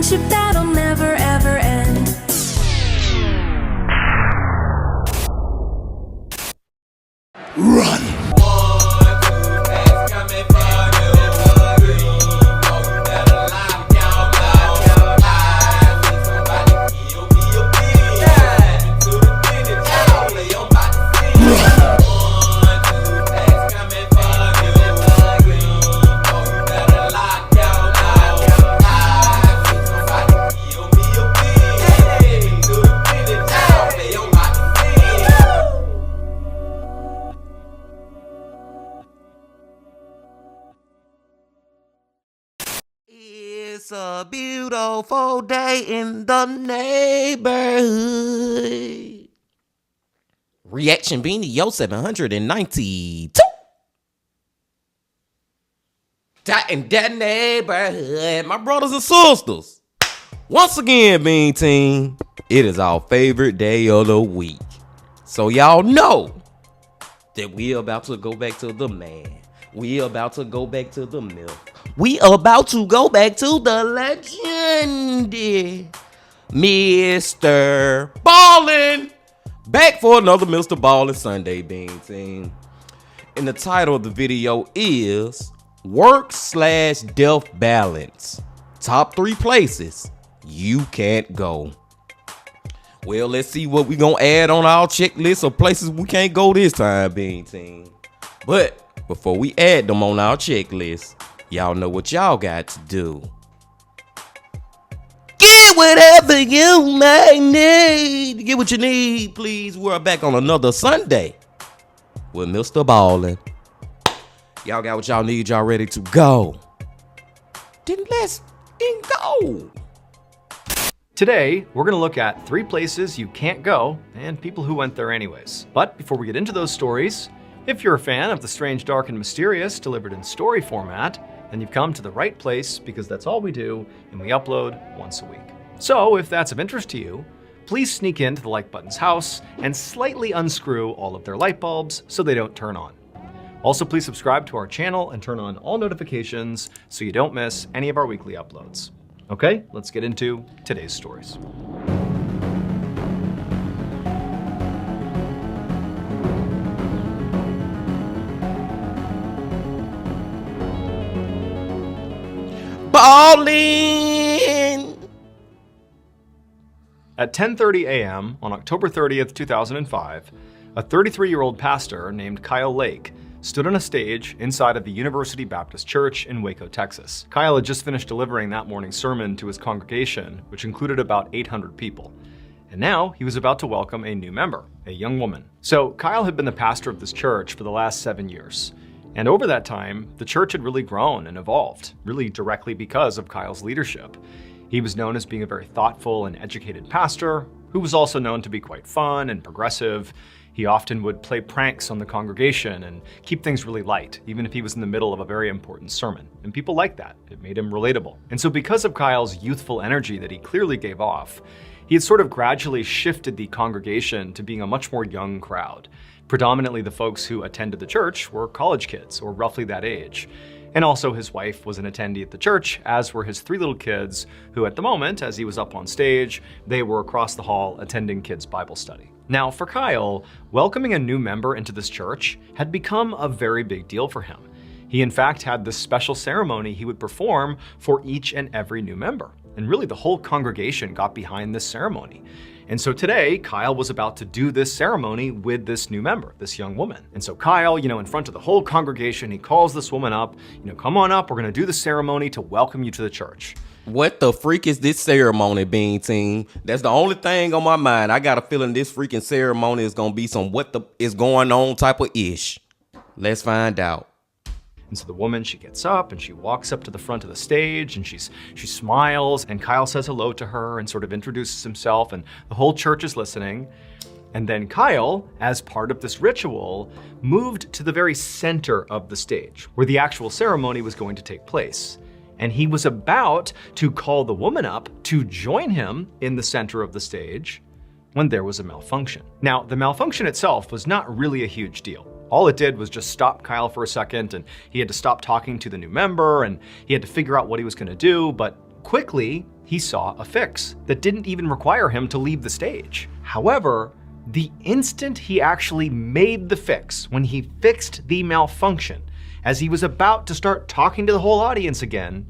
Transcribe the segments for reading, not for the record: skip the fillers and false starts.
friendship that'll never ever end. Run! It's a beautiful day in the neighborhood. Reaction Beanie, yo, 792. That in that neighborhood, my brothers and sisters. Once again, Bean Team, it is our favorite day of the week. So y'all know that we about to go back to the man. We about to go back to the myth. We about to go back to the legend. MrBallen. Back for another MrBallen Sunday, Bean Team. And the title of the video is Work/Death Balance. Top 3 places you can't go. Well, let's see what we gonna add on our checklist of places we can't go this time, Bean Team. But before we add them on our checklist, y'all know what y'all got to do. Get whatever you may need. Get what you need, please. We're back on another Sunday with MrBallen. Y'all got what y'all need. Y'all ready to go? Then let's go. Today, we're going to look at 3 places you can't go and people who went there anyways. But before we get into those stories, if you're a fan of the strange, dark, and mysterious delivered in story format, then you've come to the right place because that's all we do and we upload once a week. So if that's of interest to you, please sneak into the like button's house and slightly unscrew all of their light bulbs so they don't turn on. Also, please subscribe to our channel and turn on all notifications so you don't miss any of our weekly uploads. Okay, let's get into today's stories. Ballin'. At 10:30 a.m. on October 30th, 2005, a 33-year-old pastor named Kyle Lake stood on a stage inside of the University Baptist Church in Waco, Texas. Kyle had just finished delivering that morning's sermon to his congregation, which included about 800 people. And now he was about to welcome a new member, a young woman. So Kyle had been the pastor of this church for the last 7 years. And over that time, the church had really grown and evolved, really directly because of Kyle's leadership. He was known as being a very thoughtful and educated pastor, who was also known to be quite fun and progressive. He often would play pranks on the congregation and keep things really light, even if he was in the middle of a very important sermon. And people liked that. It made him relatable. And so because of Kyle's youthful energy that he clearly gave off, he had sort of gradually shifted the congregation to being a much more young crowd. Predominantly the folks who attended the church were college kids, or roughly that age. And also his wife was an attendee at the church, as were his 3 little kids, who at the moment, as he was up on stage, they were across the hall attending kids' Bible study. Now for Kyle, welcoming a new member into this church had become a very big deal for him. He in fact had this special ceremony he would perform for each and every new member. And really the whole congregation got behind this ceremony. And so today, Kyle was about to do this ceremony with this new member, this young woman. And so Kyle, in front of the whole congregation, he calls this woman up, come on up, we're gonna do the ceremony to welcome you to the church. What the freak is this ceremony, Bean Team? That's the only thing on my mind. I got a feeling this freaking ceremony is gonna be some what the is going on type of ish. Let's find out. And so the woman, she gets up and she walks up to the front of the stage and she smiles, and Kyle says hello to her and sort of introduces himself, and the whole church is listening. And then Kyle, as part of this ritual, moved to the very center of the stage where the actual ceremony was going to take place. And he was about to call the woman up to join him in the center of the stage when there was a malfunction. Now, the malfunction itself was not really a huge deal. All it did was just stop Kyle for a second, and he had to stop talking to the new member, and he had to figure out what he was gonna do. But quickly, he saw a fix that didn't even require him to leave the stage. However, the instant he actually made the fix, when he fixed the malfunction, as he was about to start talking to the whole audience again,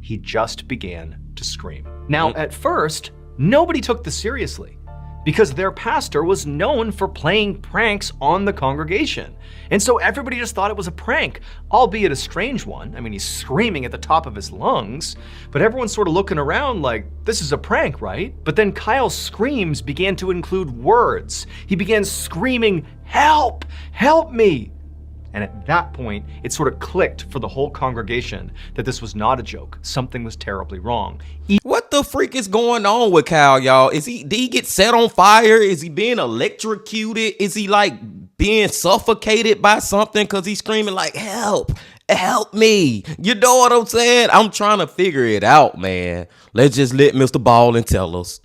he just began to scream. Now, at first, nobody took this seriously because their pastor was known for playing pranks on the congregation. And so everybody just thought it was a prank, albeit a strange one. I mean, he's screaming at the top of his lungs, but everyone's sort of looking around like, this is a prank, right? But then Kyle's screams began to include words. He began screaming, "Help! Help me!" And at that point, it sort of clicked for the whole congregation that this was not a joke. Something was terribly wrong. What the freak is going on with Kyle, y'all? Did he get set on fire? Is he being electrocuted? Is he like being suffocated by something? Cause he's screaming like, help me. You know what I'm saying? I'm trying to figure it out, man. Let's just let MrBallen tell us.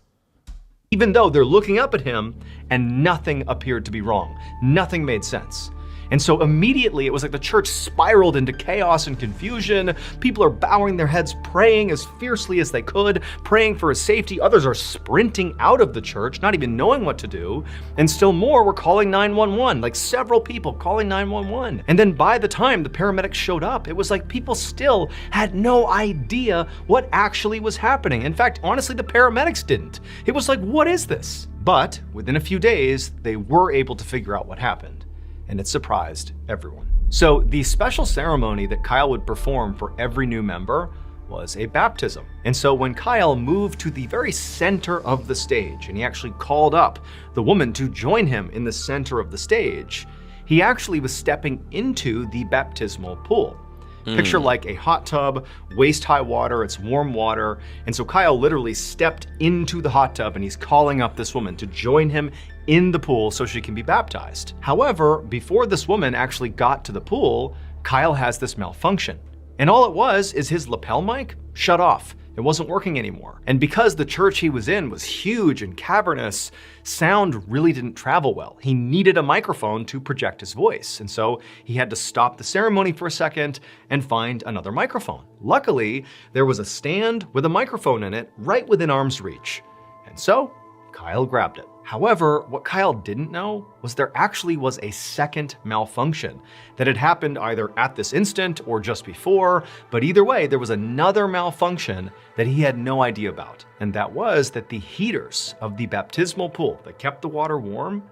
Even though they're looking up at him and nothing appeared to be wrong. Nothing made sense. And so immediately it was like the church spiraled into chaos and confusion. People are bowing their heads, praying as fiercely as they could, praying for his safety. Others are sprinting out of the church, not even knowing what to do. And still more were calling 911, like several people calling 911. And then by the time the paramedics showed up, it was like people still had no idea what actually was happening. In fact, honestly, the paramedics didn't. It was like, what is this? But within a few days, they were able to figure out what happened. And it surprised everyone. So the special ceremony that Kyle would perform for every new member was a baptism. And so when Kyle moved to the very center of the stage, and he actually called up the woman to join him in the center of the stage, he actually was stepping into the baptismal pool. Picture like a hot tub, waist-high water, it's warm water. And so Kyle literally stepped into the hot tub and he's calling up this woman to join him in the pool so she can be baptized. However, before this woman actually got to the pool, Kyle has this malfunction. And all it was is his lapel mic shut off. It wasn't working anymore. And because the church he was in was huge and cavernous, sound really didn't travel well. He needed a microphone to project his voice. And so he had to stop the ceremony for a second and find another microphone. Luckily, there was a stand with a microphone in it right within arm's reach. And so Kyle grabbed it. However, what Kyle didn't know was there actually was a second malfunction that had happened either at this instant or just before, but either way, there was another malfunction that he had no idea about. And that was that the heaters of the baptismal pool that kept the water warm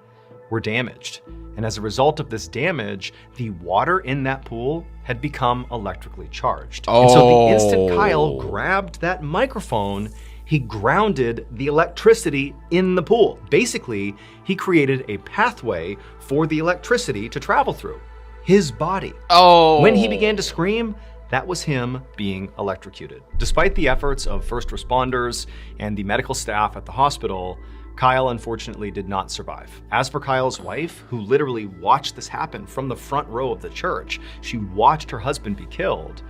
were damaged. And as a result of this damage, the water in that pool had become electrically charged. And so the instant Kyle grabbed that microphone, he grounded the electricity in the pool. Basically, he created a pathway for the electricity to travel through his body. When he began to scream, that was him being electrocuted. Despite the efforts of first responders and the medical staff at the hospital, Kyle unfortunately did not survive. As for Kyle's wife, who literally watched this happen from the front row of the church, she watched her husband be killed.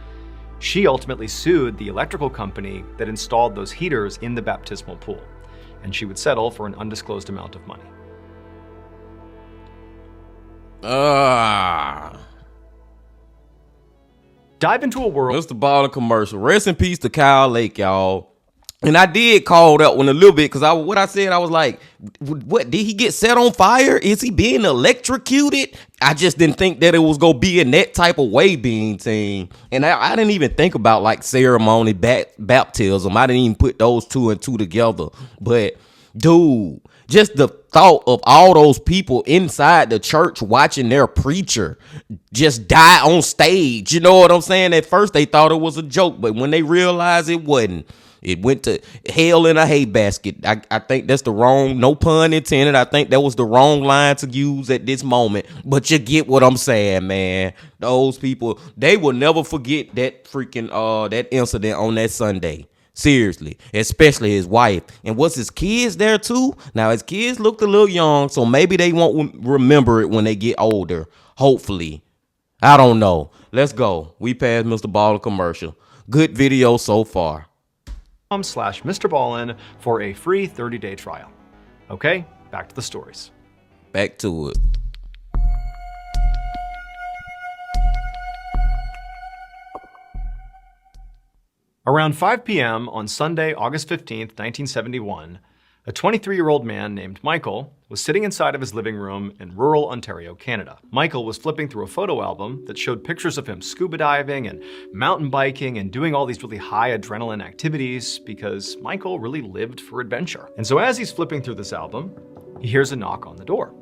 She ultimately sued the electrical company that installed those heaters in the baptismal pool, and she would settle for an undisclosed amount of money. Dive into a world. MrBallen commercial. Rest in peace to Kyle Lake, y'all. And I did call that one a little bit because I was like, what, did he get set on fire? Is he being electrocuted? I just didn't think that it was going to be in that type of way, Bean Team. And I didn't even think about like ceremony, baptism. I didn't even put those two and two together. But dude, just the thought of all those people inside the church watching their preacher just die on stage. You know what I'm saying? At first they thought it was a joke, but when they realized it wasn't, it went to hell in a hay basket. I think that's the wrong, no pun intended. I think that was the wrong line to use at this moment. But you get what I'm saying, man. Those people, they will never forget that freaking, that incident on that Sunday. Seriously, especially his wife. And was his kids there too? Now, his kids looked a little young, so maybe they won't remember it when they get older. Hopefully. I don't know. Let's go. We passed MrBallen commercial. Good video so far. /MrBallen for a free 30-day trial. Okay, back to the stories. Back to it. Around 5 p.m. on Sunday, August 15th, 1971, a 23-year-old man named Michael was sitting inside of his living room in rural Ontario, Canada. Michael was flipping through a photo album that showed pictures of him scuba diving and mountain biking and doing all these really high adrenaline activities because Michael really lived for adventure. And so as he's flipping through this album, he hears a knock on the door.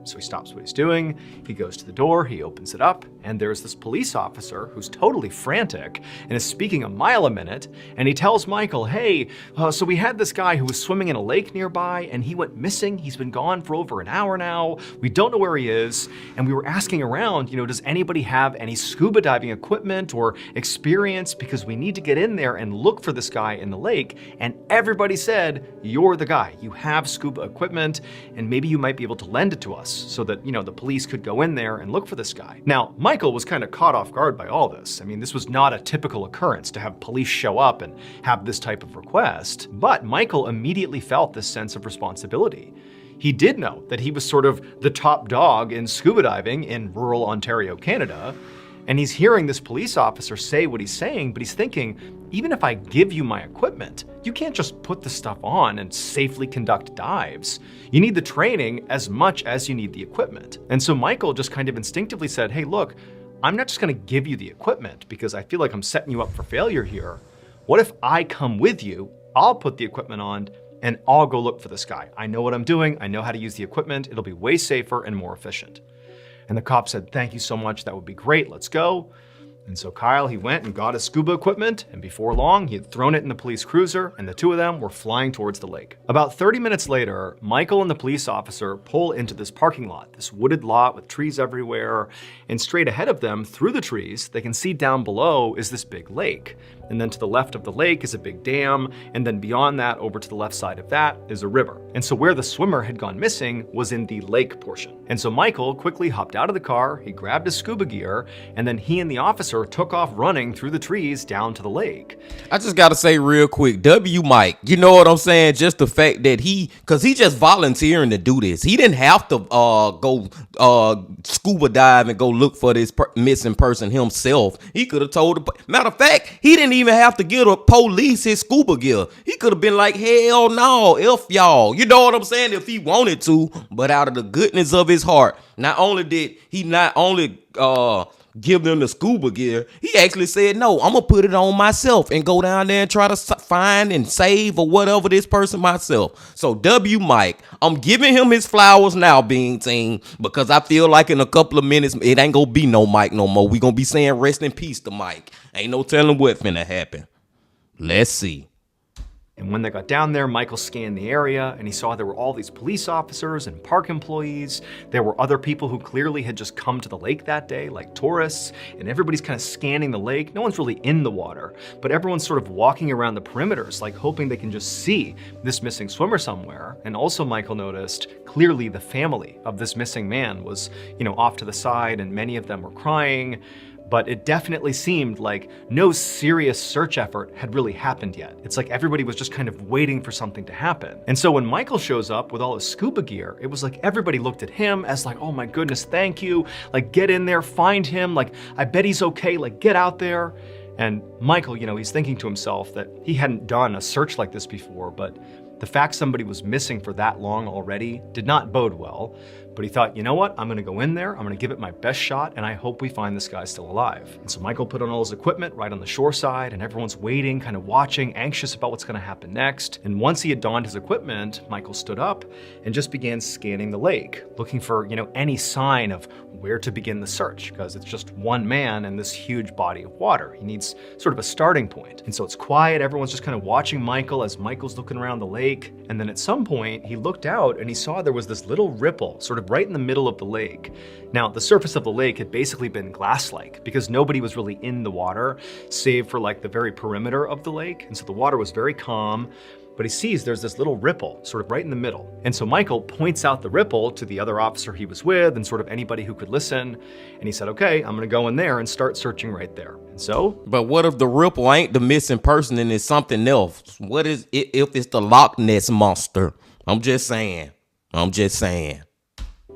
So he stops what he's doing, he goes to the door, he opens it up, and there's this police officer who's totally frantic and is speaking a mile a minute, and he tells Michael, hey, so we had this guy who was swimming in a lake nearby, and he went missing. He's been gone for over an hour now. We don't know where he is, and we were asking around, does anybody have any scuba diving equipment or experience, because we need to get in there and look for this guy in the lake, and everybody said, you're the guy. You have scuba equipment, and maybe you might be able to lend it to us, so that, the police could go in there and look for this guy. Now, Michael was kind of caught off guard by all this. I mean, this was not a typical occurrence to have police show up and have this type of request, but Michael immediately felt this sense of responsibility. He did know that he was sort of the top dog in scuba diving in rural Ontario, Canada, and he's hearing this police officer say what he's saying, but he's thinking, even if I give you my equipment, you can't just put the stuff on and safely conduct dives. You need the training as much as you need the equipment. And so Michael just kind of instinctively said, hey, look, I'm not just gonna give you the equipment because I feel like I'm setting you up for failure here. What if I come with you, I'll put the equipment on, and I'll go look for this guy. I know what I'm doing, I know how to use the equipment, it'll be way safer and more efficient. And the cop said, thank you so much, that would be great, let's go. And so Kyle, he went and got his scuba equipment, and before long, he had thrown it in the police cruiser, and the two of them were flying towards the lake. About 30 minutes later, Michael and the police officer pull into this parking lot, this wooded lot with trees everywhere, and straight ahead of them, through the trees, they can see down below is this big lake. And then to the left of the lake is a big dam, and then beyond that, over to the left side of that, is a river. And so where the swimmer had gone missing was in the lake portion. And so Michael quickly hopped out of the car, he grabbed his scuba gear, and then he and the officer took off running through the trees down to the lake. I just gotta say real quick, W. Mike, you know what I'm saying? Just the fact that cause he just volunteering to do this. He didn't have to go scuba dive and go look for this missing person himself. He could have told matter of fact, he didn't even have to give the police his scuba gear. He could have been like, hell no, F y'all. You know what I'm saying? If he wanted to, but out of the goodness of his heart, not only did he give them the scuba gear, he actually said, no, I'm gonna put it on myself and go down there and try to find and save or whatever this person myself. So W. Mike, I'm giving him his flowers now, Bean Team, because I feel like in a couple of minutes it ain't gonna be no Mike no more. We gonna be saying rest in peace to Mike. Ain't no telling what finna happen. Let's see. And when they got down there, Michael scanned the area and he saw there were all these police officers and park employees. There were other people who clearly had just come to the lake that day, like tourists, and everybody's kind of scanning the lake. No one's really in the water, but everyone's sort of walking around the perimeters, like hoping they can just see this missing swimmer somewhere. And also Michael noticed clearly the family of this missing man was, off to the side, and many of them were crying. But it definitely seemed like no serious search effort had really happened yet. It's like everybody was just kind of waiting for something to happen. And so when Michael shows up with all his scuba gear, it was like everybody looked at him as like, oh my goodness, thank you. Like, get in there, find him. Like, I bet he's okay. Like, get out there. And Michael, he's thinking to himself that he hadn't done a search like this before, but the fact somebody was missing for that long already did not bode well. But he thought, you know what? I'm gonna go in there, I'm gonna give it my best shot, and I hope we find this guy still alive. And so Michael put on all his equipment right on the shore side, and everyone's waiting, kind of watching, anxious about what's gonna happen next. And once he had donned his equipment, Michael stood up and just began scanning the lake, looking for, any sign of where to begin the search, because it's just one man in this huge body of water. He needs sort of a starting point. And so it's quiet, everyone's just kind of watching Michael as Michael's looking around the lake. And then at some point, he looked out and he saw there was this little ripple, sort of right in the middle of the lake. Now, the surface of the lake had basically been glass-like because nobody was really in the water, save for like the very perimeter of the lake. And so the water was very calm, but he sees there's this little ripple sort of right in the middle. And so Michael points out the ripple to the other officer he was with and sort of anybody who could listen. And he said, okay, I'm gonna go in there and start searching right there. And so. But what if the ripple ain't the missing person and it's something else? What is it if it's the Loch Ness monster? I'm just saying.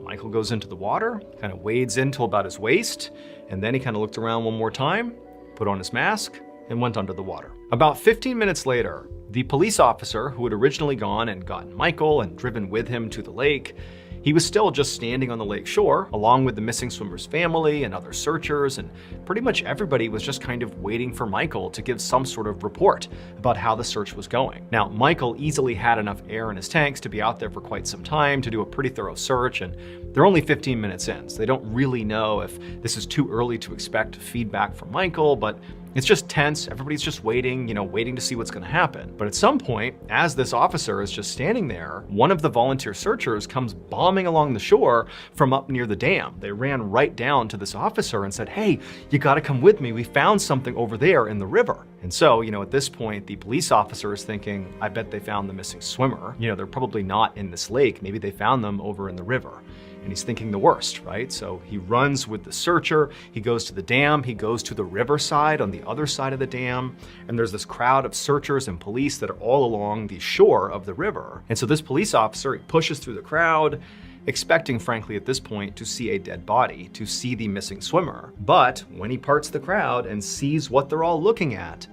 Michael goes into the water, kind of wades in till about his waist, and then he kind of looked around one more time, put on his mask, and went under the water. About 15 minutes later, the police officer who had originally gone and gotten Michael and driven with him to the lake, he was still just standing on the lake shore, along with the missing swimmer's family and other searchers, and pretty much everybody was just kind of waiting for Michael to give some sort of report about how the search was going. Now, Michael easily had enough air in his tanks to be out there for quite some time to do a pretty thorough search, and they're only 15 minutes in, so they don't really know if this is too early to expect feedback from Michael, but it's just tense. Everybody's just waiting, waiting to see what's going to happen. But at some point, as this officer is just standing there, one of the volunteer searchers comes bombing along the shore from up near the dam. They ran right down to this officer and said, "Hey, you got to come with me. We found something over there in the river." And so, at this point, the police officer is thinking, I bet they found the missing swimmer. They're probably not in this lake. Maybe they found them over in the river. And he's thinking the worst, right? So he runs with the searcher, he goes to the dam, he goes to the riverside on the other side of the dam, and there's this crowd of searchers and police that are all along the shore of the river. And so this police officer, he pushes through the crowd, expecting, frankly, at this point, to see a dead body, to see the missing swimmer. But when he parts the crowd and sees what they're all looking at,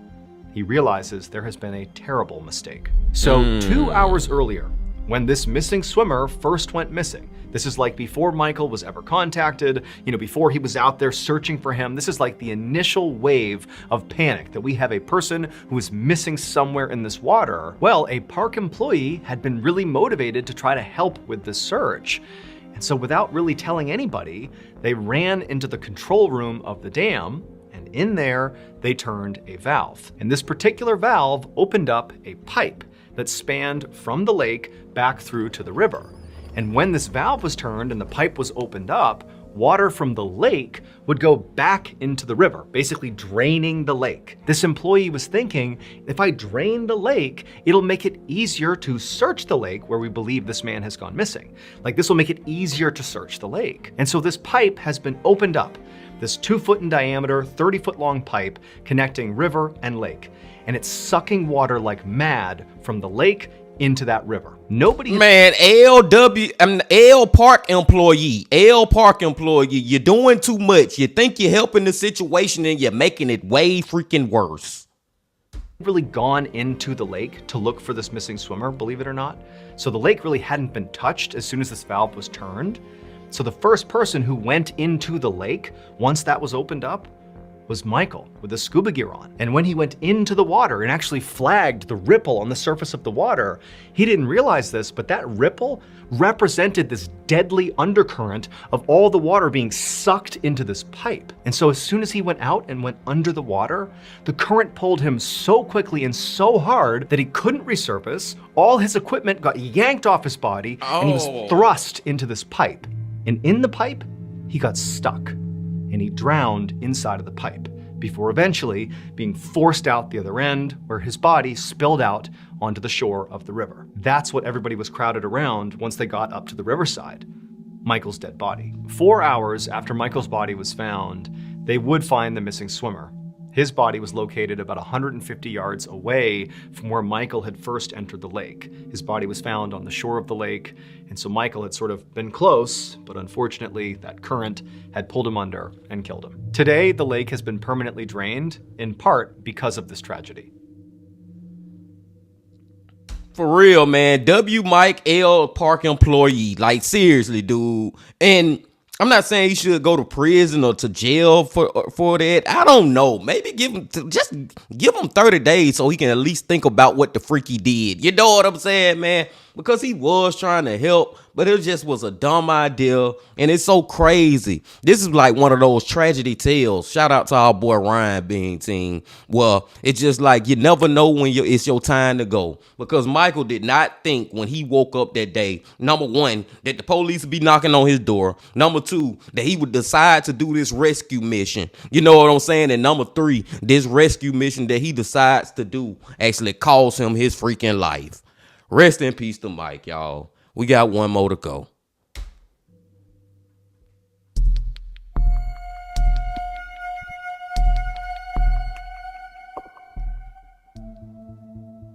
he realizes there has been a terrible mistake. So 2 hours earlier, when this missing swimmer first went missing, this is like before Michael was ever contacted, before he was out there searching for him. This is like the initial wave of panic that we have a person who is missing somewhere in this water. Well, a park employee had been really motivated to try to help with this search. And so without really telling anybody, they ran into the control room of the dam, and in there, they turned a valve. And this particular valve opened up a pipe that spanned from the lake back through to the river. And when this valve was turned and the pipe was opened up, water from the lake would go back into the river, basically draining the lake. This employee was thinking, if I drain the lake, it'll make it easier to search the lake where we believe this man has gone missing. Like, this will make it easier to search the lake. And so this pipe has been opened up, this 2-foot in diameter, 30-foot long pipe connecting river and lake. And it's sucking water like mad from the lake into that river. Man, L Park employee, you're doing too much. You think you're helping the situation and you're making it way freaking worse. Really gone into the lake to look for this missing swimmer, believe it or not. So the lake really hadn't been touched as soon as this valve was turned. So the first person who went into the lake, once that was opened up, was Michael with the scuba gear on. And when he went into the water and actually flagged the ripple on the surface of the water, he didn't realize this, but that ripple represented this deadly undercurrent of all the water being sucked into this pipe. And so as soon as he went out and went under the water, the current pulled him so quickly and so hard that he couldn't resurface. All his equipment got yanked off his body and he was thrust into this pipe. And in the pipe, he got stuck. And he drowned inside of the pipe before eventually being forced out the other end, where his body spilled out onto the shore of the river. That's what everybody was crowded around once they got up to the riverside: Michael's dead body. 4 hours after Michael's body was found, they would find the missing swimmer. His body was located about 150 yards away from where Michael had first entered the lake. His body was found on the shore of the lake, and so Michael had sort of been close, but unfortunately that current had pulled him under and killed him. Today, the lake has been permanently drained, in part because of this tragedy. For real, man. Mike L Park employee. Like, seriously, dude. And I'm not saying he should go to prison or to jail for that. I don't know. Maybe give him 30 days so he can at least think about what the freak he did. You know what I'm saying, man? Because he was trying to help, but it just was a dumb idea, and it's so crazy. This is like one of those tragedy tales. Shout out to our boy Ryan Bean team. Well, it's just like you never know when it's your time to go, because Michael did not think when he woke up that day, number one, that the police would be knocking on his door. Number two, that he would decide to do this rescue mission. You know what I'm saying? And number three, this rescue mission that he decides to do actually cost him his freaking life. Rest in peace to Mike, y'all. We got one more to go.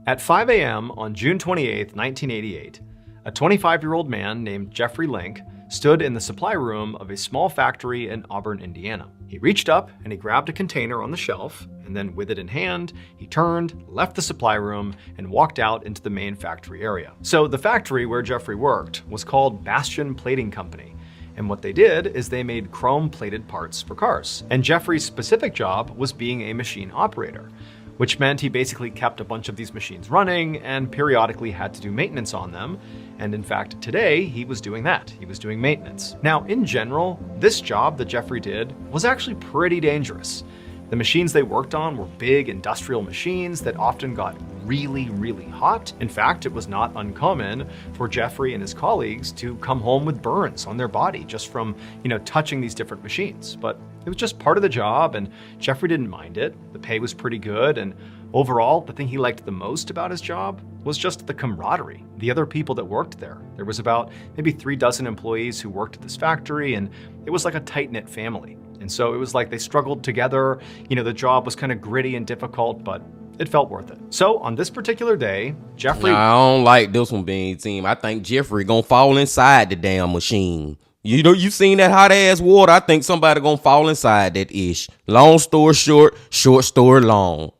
At 5 a.m. on June 28, 1988, a 25-year-old man named Jeffrey Link stood in the supply room of a small factory in Auburn, Indiana. He reached up and he grabbed a container on the shelf, and then with it in hand, he turned, left the supply room, and walked out into the main factory area. So the factory where Jeffrey worked was called Bastion Plating Company. And what they did is they made chrome-plated parts for cars. And Jeffrey's specific job was being a machine operator, which meant he basically kept a bunch of these machines running and periodically had to do maintenance on them. And in fact, today he was doing that. He was doing maintenance. Now, in general, this job that Jeffrey did was actually pretty dangerous. The machines they worked on were big industrial machines that often got really, really hot. In fact, it was not uncommon for Jeffrey and his colleagues to come home with burns on their body just from, touching these different machines. But it was just part of the job, and Jeffrey didn't mind it. The pay was pretty good, and overall, the thing he liked the most about his job was just the camaraderie. The other people that worked there. There was about maybe 36 employees who worked at this factory, and it was like a tight-knit family. And so it was like they struggled together. The job was kind of gritty and difficult, but it felt worth it. So on this particular day, Jeffrey... Nah, I don't like this one, Bean Team. I think Jeffrey gonna fall inside the damn machine. You seen that hot ass water? I think somebody gonna fall inside that ish. Long story short, short story long.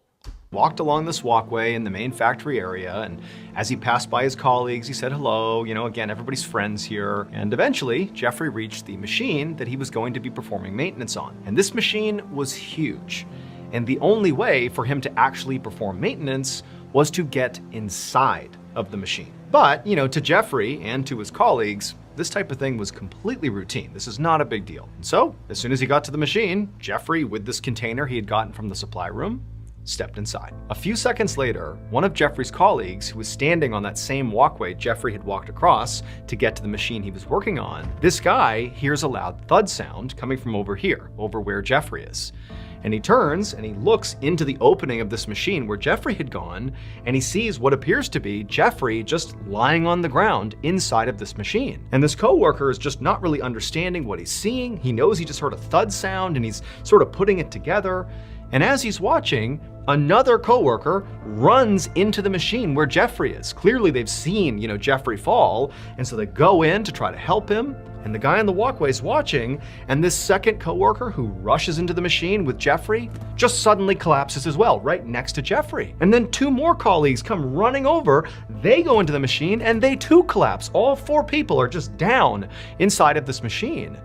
Walked along this walkway in the main factory area, and as he passed by his colleagues, he said hello. Again, everybody's friends here. And eventually, Jeffrey reached the machine that he was going to be performing maintenance on. And this machine was huge. And the only way for him to actually perform maintenance was to get inside of the machine. But, to Jeffrey and to his colleagues, this type of thing was completely routine. This is not a big deal. And so, as soon as he got to the machine, Jeffrey, with this container he had gotten from the supply room, stepped inside. A few seconds later, one of Jeffrey's colleagues, who was standing on that same walkway Jeffrey had walked across to get to the machine he was working on, this guy hears a loud thud sound coming from over here, over where Jeffrey is. And he turns and he looks into the opening of this machine where Jeffrey had gone, and he sees what appears to be Jeffrey just lying on the ground inside of this machine. And this coworker is just not really understanding what he's seeing. He knows he just heard a thud sound and he's sort of putting it together. And as he's watching, another coworker runs into the machine where Jeffrey is. Clearly they've seen, Jeffrey fall, and so they go in to try to help him. And the guy on the walkway is watching, and this second coworker who rushes into the machine with Jeffrey just suddenly collapses as well, right next to Jeffrey. And then 2 more colleagues come running over, they go into the machine, and they too collapse. All 4 people are just down inside of this machine.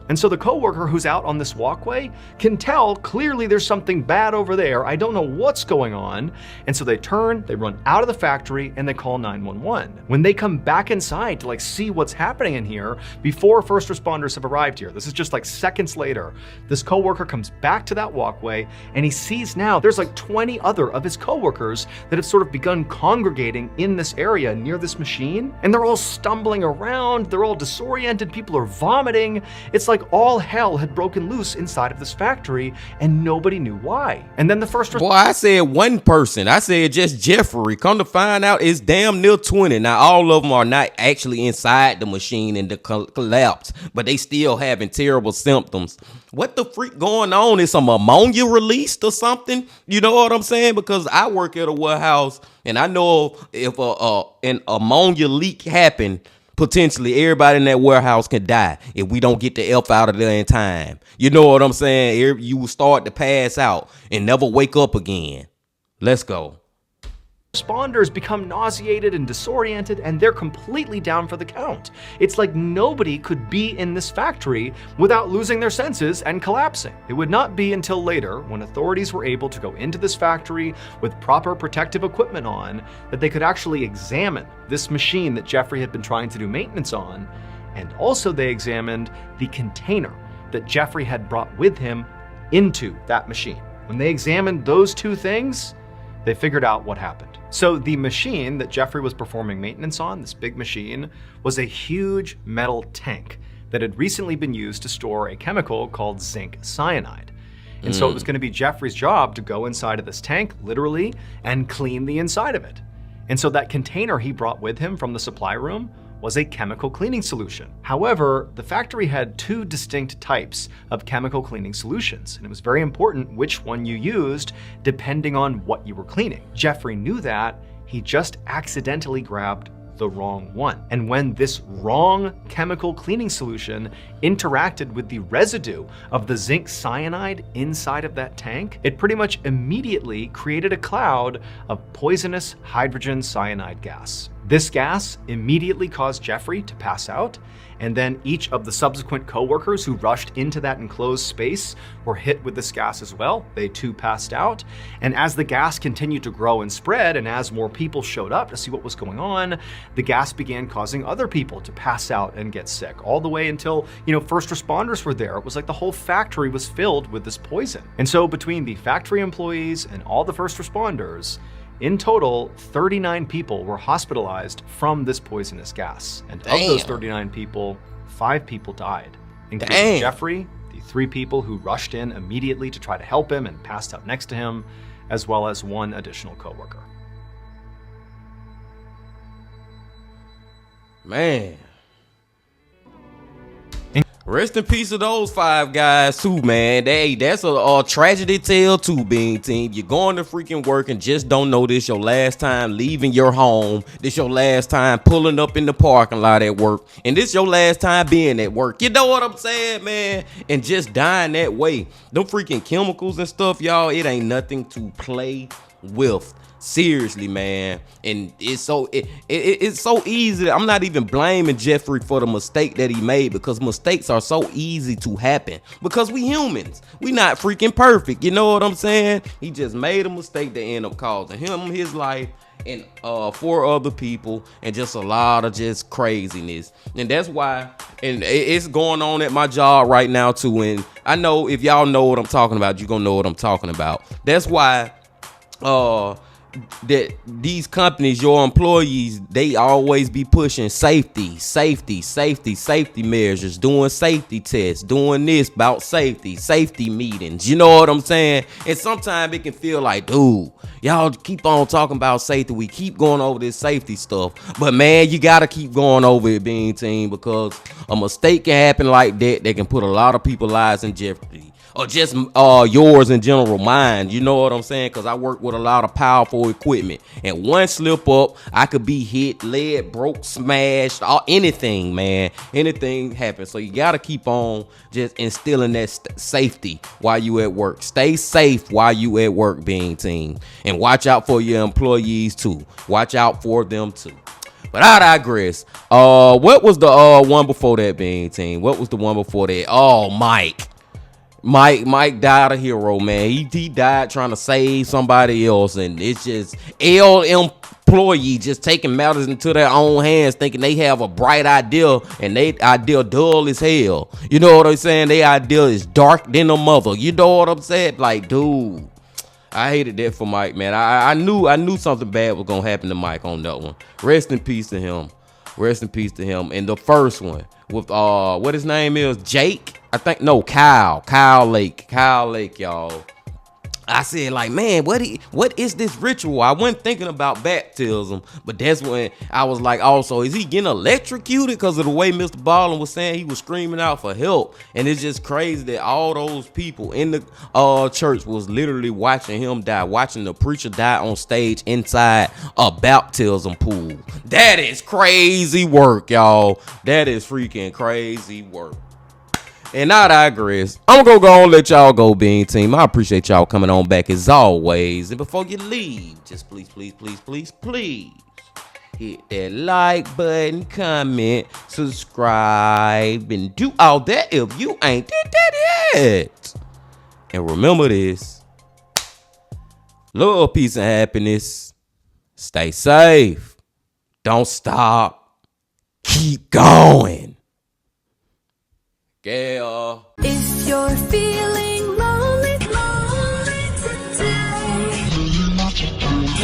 And so the coworker who's out on this walkway can tell clearly there's something bad over there. I don't know what's going on. And so they turn, they run out of the factory, and they call 911. When they come back inside to see what's happening in here before first responders have arrived here, this is just seconds later, this coworker comes back to that walkway, and he sees now there's 20 other of his coworkers that have sort of begun congregating in this area near this machine. And they're all stumbling around, they're all disoriented, people are vomiting. It's like all hell had broken loose inside of this factory, and nobody knew why. And then the first... Boy, I said one person. I said just Jeffrey. Come to find out, it's damn near 20. Now, all of them are not actually inside the machine and the collapse, but they still having terrible symptoms. What the freak going on? Is some ammonia released or something? You know what I'm saying? Because I work at a warehouse, and I know if an ammonia leak happened, potentially everybody in that warehouse can die if we don't get the F out of there in time. You know what I'm saying? You will start to pass out and never wake up again. Let's go. Responders become nauseated and disoriented, and they're completely down for the count. It's like nobody could be in this factory without losing their senses and collapsing. It would not be until later, when authorities were able to go into this factory with proper protective equipment on, that they could actually examine this machine that Jeffrey had been trying to do maintenance on. And also they examined the container that Jeffrey had brought with him into that machine. When they examined those 2 things, they figured out what happened. So the machine that Jeffrey was performing maintenance on, this big machine, was a huge metal tank that had recently been used to store a chemical called zinc cyanide. And so it was going to be Jeffrey's job to go inside of this tank, literally, and clean the inside of it. And so that container he brought with him from the supply room was a chemical cleaning solution. However, the factory had 2 distinct types of chemical cleaning solutions, and it was very important which one you used depending on what you were cleaning. Jeffrey knew that. He just accidentally grabbed the wrong one. And when this wrong chemical cleaning solution interacted with the residue of the zinc cyanide inside of that tank, it pretty much immediately created a cloud of poisonous hydrogen cyanide gas. This gas immediately caused Jeffrey to pass out, and then each of the subsequent coworkers who rushed into that enclosed space were hit with this gas as well. They too passed out. And as the gas continued to grow and spread, and as more people showed up to see what was going on, the gas began causing other people to pass out and get sick, all the way until, first responders were there. It was like the whole factory was filled with this poison. And so between the factory employees and all the first responders, in total, 39 people were hospitalized from this poisonous gas. And of those 39 people, 5 people died, including Jeffrey, the 3 people who rushed in immediately to try to help him and passed out next to him, as well as 1 additional coworker. Man. Rest in peace to those 5 guys too, man. That's a tragedy tale too, Bean Team. You're going to freaking work and just don't know this your last time leaving your home. This your last time pulling up in the parking lot at work. And this your last time being at work. You know what I'm saying, man? And just dying that way. Them freaking chemicals and stuff, y'all, it ain't nothing to play with. Seriously, man. And it's so easy. I'm not even blaming Jeffrey for the mistake that he made, because mistakes are so easy to happen because we humans. We not freaking perfect. You know what I'm saying? He just made a mistake that ended up causing him his life and 4 other people, and just a lot of just craziness. And that's why, and it's going on at my job right now too. And I know if y'all know what I'm talking about, you're gonna know what I'm talking about. That's why that these companies, your employees, they always be pushing safety measures, doing safety tests, doing this about safety meetings. You know what I'm saying? And sometimes it can feel like, dude, y'all keep on talking about safety. We keep going over this safety stuff, but man, you gotta keep going over it, Bean Team, because a mistake can happen like that can put a lot of people's lives in jeopardy. Or just yours in general, mine. You know what I'm saying? Because I work with a lot of powerful equipment. And one slip up, I could be hit, lead broke, smashed, or anything, man. Anything happens. So you got to keep on just instilling that safety while you at work. Stay safe while you at work, Bean Team. And watch out for your employees, too. Watch out for them, too. But I digress. What was the one before that, Bean Team? What was the one before that? Oh, Mike died a hero, man. He died trying to save somebody else, and it's just employee just taking matters into their own hands, thinking they have a bright idea, and they idea dull as hell. You know what I'm saying? Their idea is dark than a mother. You know what I'm saying? Like, dude, I hated that for Mike, man. I knew something bad was gonna happen to Mike on that one. Rest in peace to him. Rest in peace to him. And the first one with what his name is, Jake. I think, no, Kyle Lake, y'all. I said, like, man, what is this ritual? I wasn't thinking about baptism, but that's when I was like, also, is he getting electrocuted? Because of the way MrBallen was saying he was screaming out for help. And it's just crazy that all those people in the church was literally watching him die, watching the preacher die on stage inside a baptism pool. That is crazy work, y'all. That is freaking crazy work. And I digress. I'm gonna go and let y'all go, Bean Team. I appreciate y'all coming on back as always. And before you leave, just please hit that like button, comment, subscribe, and do all that if you ain't did that yet. And remember this: love, peace, and happiness. Stay safe. Don't stop. Keep going. Yeah. If you're feeling lonely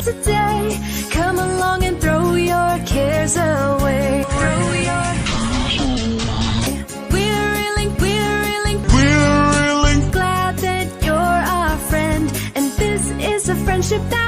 today, come along and throw your cares away. We're really glad that you're our friend, and this is a friendship that